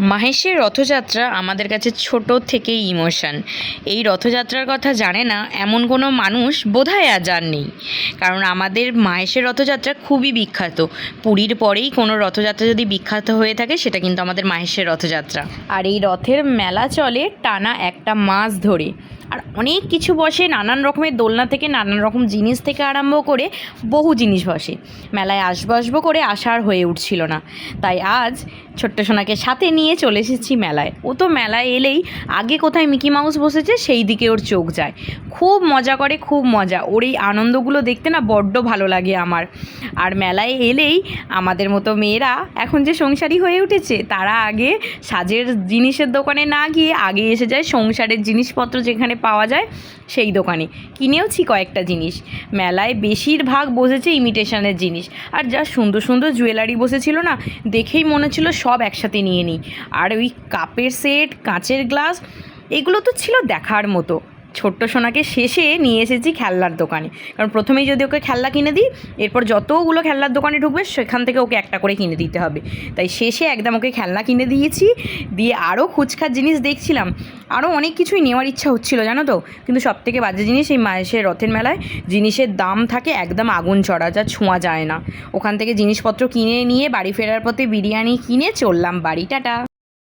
মাহেশের রথযাত্রা আমাদের কাছে ছোট থেকেই ইমোশন। এই রথযাত্রার কথা জানে না এমন কোনো মানুষ বোধহয় আর আর নেই। কারণ আমাদের মাহেশের রথযাত্রা খুবই বিখ্যাত। পুরীর পরেই কোনো রথযাত্রা যদি বিখ্যাত হয়ে থাকে সেটা কিন্তু আমাদের মাহেশের রথযাত্রা। আর এই রথের মেলা চলে টানা একটা মাস ধরে। আর অনেক কিছু বসে, নানান রকমের দোলনা থেকে নানান রকম জিনিস থেকে আরম্ভ করে বহু জিনিস বসে। মেলায় আসবো করে আসার হয়ে উঠছিল না, তাই আজ ছোট্ট সোনাকে সাথে নিয়ে চলে এসেছি মেলায়। ও তো মেলায় এলেই আগে কোথায় মিকি মাউস বসেছে সেই দিকে ওর চোখ যায়। খুব মজা করে, খুব মজা। ওর এই আনন্দগুলো দেখতে না বড্ড ভালো লাগে আমার। আর মেলায় এলেই আমাদের মতো মেয়েরা এখন যে সংসারী হয়ে উঠেছে, তারা আগে সাজের জিনিসের দোকানে না গিয়ে আগে এসে যায় সংসারের জিনিসপত্র যেখানে পাওয়া যায় সেই দোকানে। কিনেওছি কয়েকটা জিনিস। মেলায় বেশিরভাগ বসেছে ইমিটেশনের জিনিস, আর যা সুন্দর সুন্দর জুয়েলারি বসেছিল না, দেখেই মনে হচ্ছিল সব একসাথে নিয়ে নিই। আর ওই কাপের সেট, কাঁচের গ্লাস, এগুলো তো ছিল দেখার মতো। ছোট্ট সোনাকে শেষে নিয়ে এসেছি খেলনার দোকানে, কারণ প্রথমেই যদি ওকে খেলনা কিনে দিই, এরপর যতগুলো খেলনার দোকানে ঢুকবে সেখান থেকে ওকে একটা করে কিনে দিতে হবে। তাই শেষে একদম ওকে খেলনা কিনে দিয়েছি। দিয়ে আরও খুচখাচ জিনিস দেখছিলাম, আরও অনেক কিছুই নেওয়ার ইচ্ছা হচ্ছিলো জানো তো। কিন্তু সবথেকে বাজে জিনিস, এই মাহেশের রথের মেলায় জিনিসের দাম থাকে একদম আগুন চড়া, যা ছোঁয়া যায় না। ওখান থেকে জিনিসপত্র কিনে নিয়ে বাড়ি ফেরার পথে বিরিয়ানি কিনে চললাম বাড়ি। টাটা।